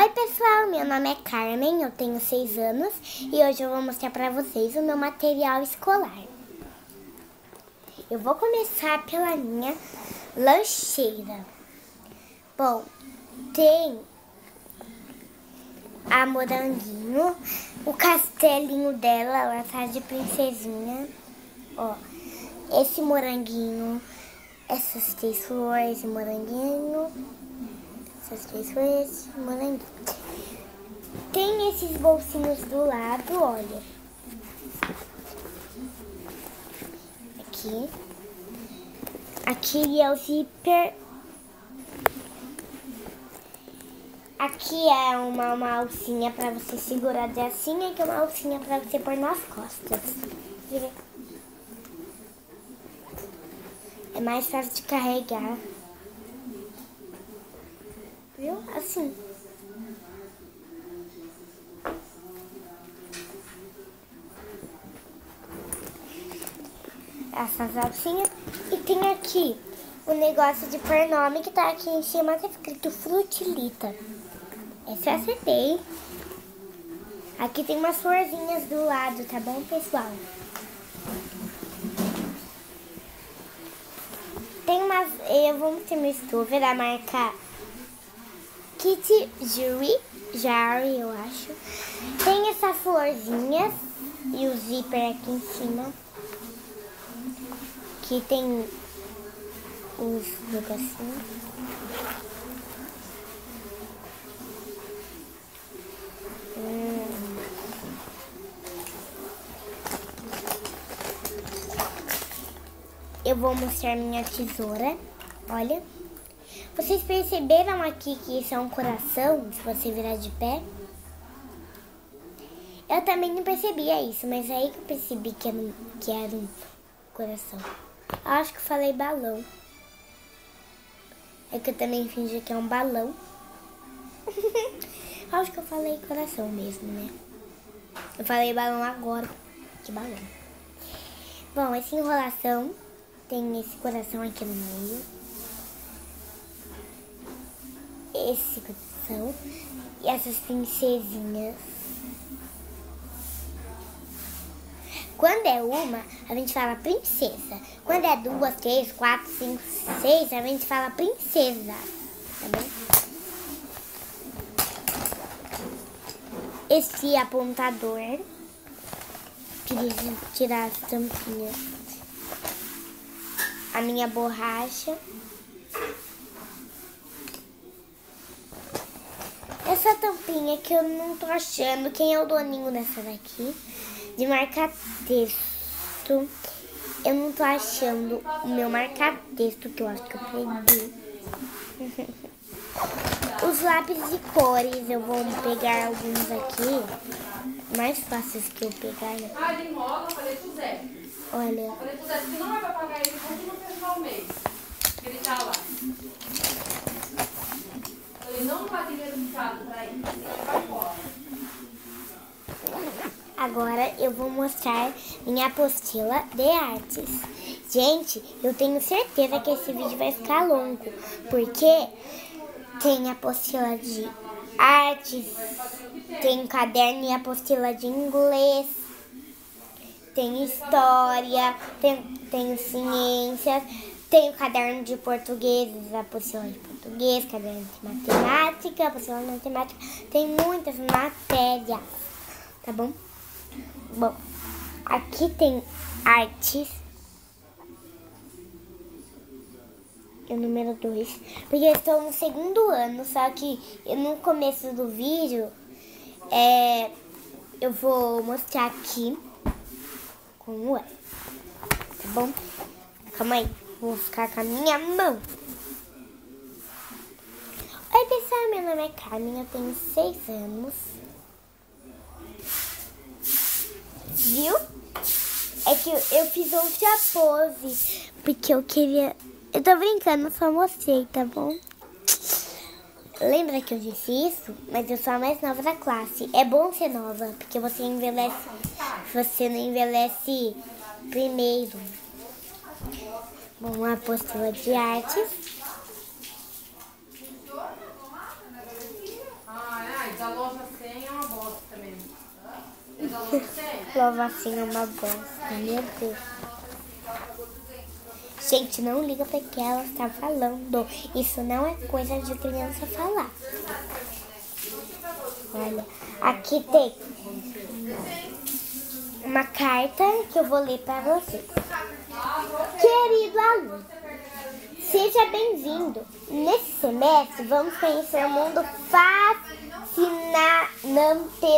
Oi pessoal, meu nome é Carmen, eu tenho 6 anos e hoje eu vou mostrar pra vocês o meu material escolar. Eu vou começar pela minha lancheira. Bom, tem a moranguinho, o castelinho dela, ela tá de princesinha. Ó, esse moranguinho, essas 3 flores, moranguinho, essas 3 flores, moranguinho. Tem esses bolsinhos do lado, olha. Aqui é o zíper. Aqui é uma alcinha pra você segurar de assim, aqui é uma alcinha pra você pôr nas costas. É mais fácil de carregar. Viu? Assim. Essas alcinhas. E tem aqui o negócio de pôr nome que tá aqui em cima, tá escrito Frutilita. Essa eu acertei. Aqui tem umas florzinhas do lado, tá bom, pessoal? Tem umas... Eu vou ter uma estufa da marca Kitty Jerry, eu acho. Tem essas florzinhas e o zíper aqui em cima. Aqui tem os negocinhos. Eu vou mostrar minha tesoura. Olha. Vocês perceberam aqui que isso é um coração, se você virar de pé? Eu também não percebia isso, mas aí que eu percebi que era um coração. Eu acho que eu falei balão. É que eu também fingi que é um balão. Eu acho que eu falei coração mesmo, né? Eu falei balão agora. Que balão. Bom, essa enrolação tem esse coração aqui no meio. Esse coração. E essas princesinhas. Quando é uma, a gente fala princesa. Quando é 2, 3, 4, 5, 6, a gente fala princesa. Tá bom? Esse apontador. Preciso tirar as tampinhas. A minha borracha. Essa tampinha que eu não tô achando. Quem é o doninho dessa daqui? De marca-texto. Eu não tô achando o meu marca-texto, que eu acho que eu peguei. Os lápis de cores, eu vou pegar alguns aqui. Mais fáceis que eu pegar, né? Ah, ele enrola, eu falei pro Zé. Olha. Eu falei pro Zé, se não é pra pagar ele, continua no final do mês. Que ele tá lá. Ele não vai ter resultado pra ele. Ele vai embora. Agora eu vou mostrar minha apostila de artes. Gente, eu tenho certeza que esse vídeo vai ficar longo, porque tem apostila de artes, tem caderno e apostila de inglês, tem história, tem ciências, tem o caderno de português, apostila de português, caderno de matemática, apostila de matemática, tem muitas matérias, tá bom? Bom, aqui tem artes, o número 2, porque eu estou no 2º ano, só que no começo do vídeo, eu vou mostrar aqui como é, tá bom? Calma aí, vou ficar com a minha mão. Oi pessoal, meu nome é Carmen, eu tenho 6 anos. Viu? É que eu fiz outra pose, porque eu queria... Eu tô brincando, só mostrei, tá bom? Lembra que eu disse isso? Mas eu sou a mais nova da classe. É bom ser nova, porque você envelhece... Você não envelhece primeiro. Bom, a apostila de artes. prova assim é uma bosta, meu Deus. Gente, não liga para que ela está falando. Isso não é coisa de criança falar. Olha, aqui tem uma carta que eu vou ler para vocês. Querido aluno, seja bem-vindo. Nesse semestre, vamos conhecer o mundo fascinante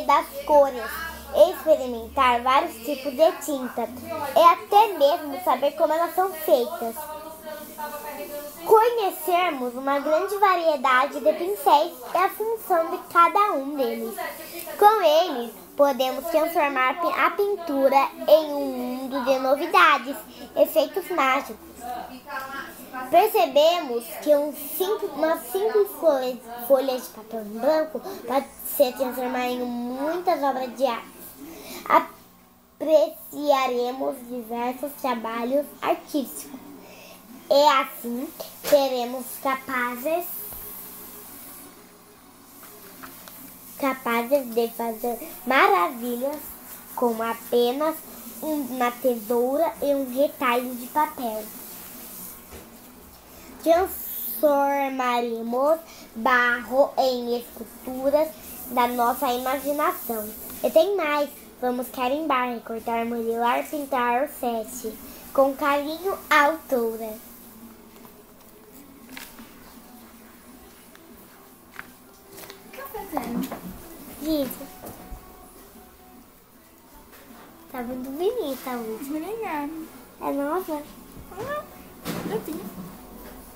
das cores, experimentar vários tipos de tinta e até mesmo saber como elas são feitas. Conhecermos uma grande variedade de pincéis e a função de cada um deles. Com eles, podemos transformar a pintura em um mundo de novidades, efeitos mágicos. Percebemos que uma simples folha de papel branco pode se transformar em muitas obras de arte. Apreciaremos diversos trabalhos artísticos e assim seremos capazes de fazer maravilhas com apenas uma tesoura e um retalho de papel. Transformaremos barro em esculturas da nossa imaginação. E tem mais, vamos carimbar, recortar, modelar, pintar o set com carinho à altura. O que eu tô fazendo? Gente, tá muito bonita hoje. Obrigada. É nova? Eu tenho.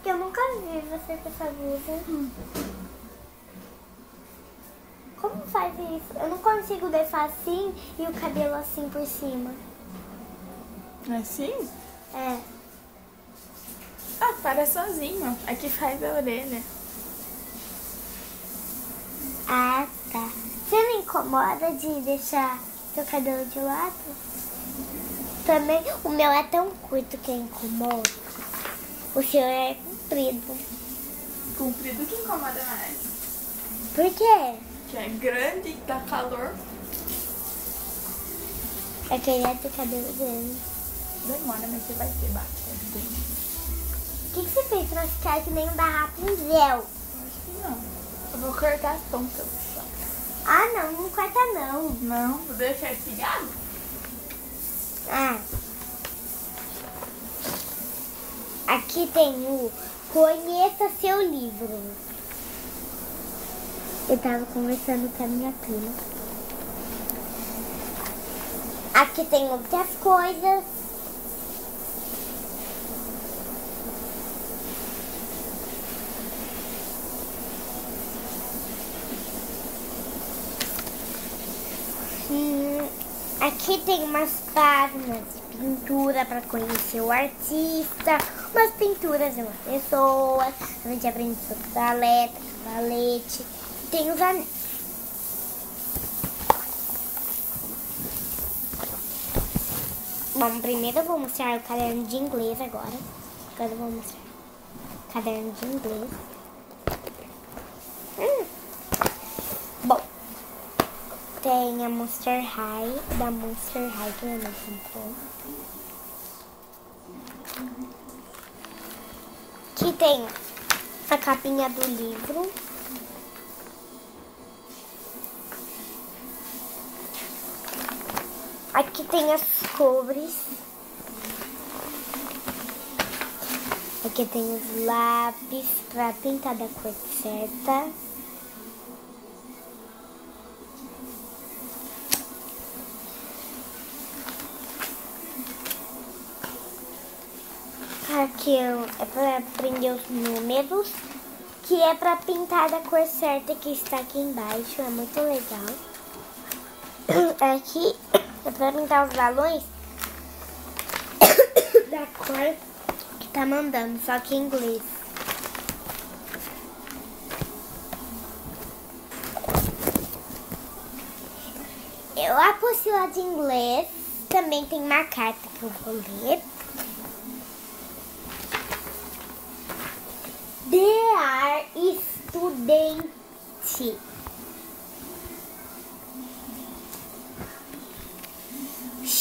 Que eu nunca vi você com essa blusa. Como faz isso? Eu não consigo deixar assim e o cabelo assim por cima. Assim? É. Ah, para sozinho. Aqui faz a orelha. Ah, tá. Você não incomoda de deixar seu cabelo de lado? Também, o meu é tão curto que incomoda. O seu é comprido. Comprido que incomoda mais. Por quê? Que é grande e dá calor. Eu queria ter cabelo grande. Demora, mas você vai ter bastante. O que você fez pra ficar que nem um da Rapunzel? Acho que não. Eu vou cortar as pontas do chão. Ah, não corta não. Não, vou deixar espigado. Ah. Aqui tem o Conheça Seu Livro. Eu tava conversando com a minha prima. Aqui tem outras coisas. Aqui tem umas páginas de pintura para conhecer o artista, umas pinturas de uma pessoa, a gente aprende sobre valete, tem os anéis. Bom, primeiro eu vou mostrar o caderno de inglês agora. Agora eu vou mostrar o caderno de inglês. Bom. Tem a Monster High, da Monster High que minha mãe comprou. Aqui tem a capinha do livro. Aqui tem as cores. Aqui tem os lápis para pintar da cor certa. Aqui é para aprender os números, que é para pintar da cor certa que está aqui embaixo, é muito legal. Aqui é para pintar os balões da cor que tá mandando, só que em inglês. A apostila de inglês também tem uma carta que eu vou ler. Dear estudante.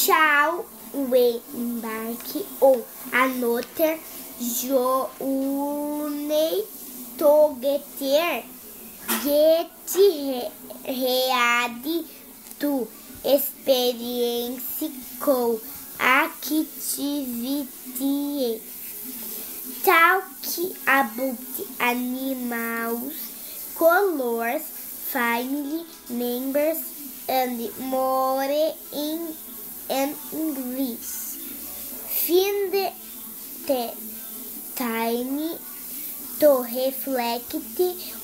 Tchau, o embarque ou anoter journey togeter get ready to experience co activity talk about animals, colors, family members and more in English. Find the time to reflect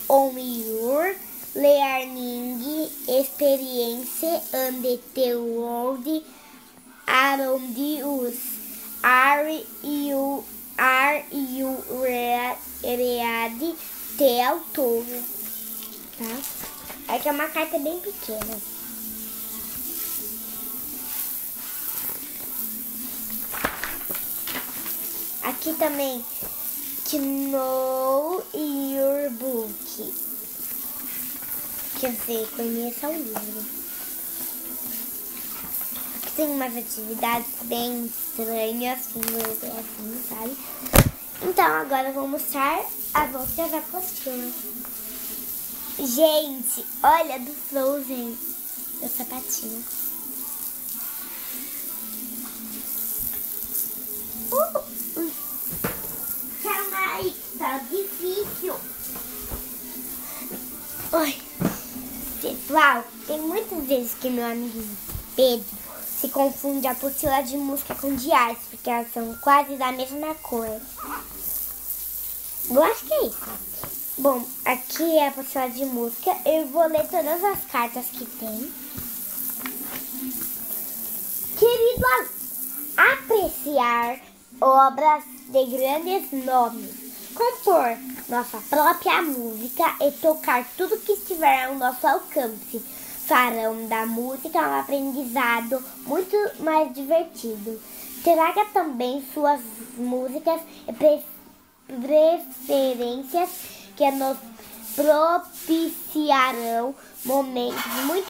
on your learning experience and the world around us. Are you ready? Tell todo, tá? Aqui é uma carta bem pequena. Aqui também, to know your book. Quer dizer, conheça o livro. Aqui tem umas atividades bem estranhas, assim, sabe? Então, agora eu vou mostrar as outras apostilas. Gente, olha do Frozen, meu sapatinho. Calma aí, tá difícil. Oi, pessoal, tem muitas vezes que meu amigo Pedro se confunde a apostila de música com de arte, porque elas são quase da mesma cor. Eu acho que é isso. Bom, aqui é a apostila de música. Eu vou ler todas as cartas que tem. Querido aluno, apreciar obras de grandes nomes, compor nossa própria música e tocar tudo que estiver ao nosso alcance farão da música um aprendizado muito mais divertido. Traga também suas músicas e preferências que nos propiciarão momentos muito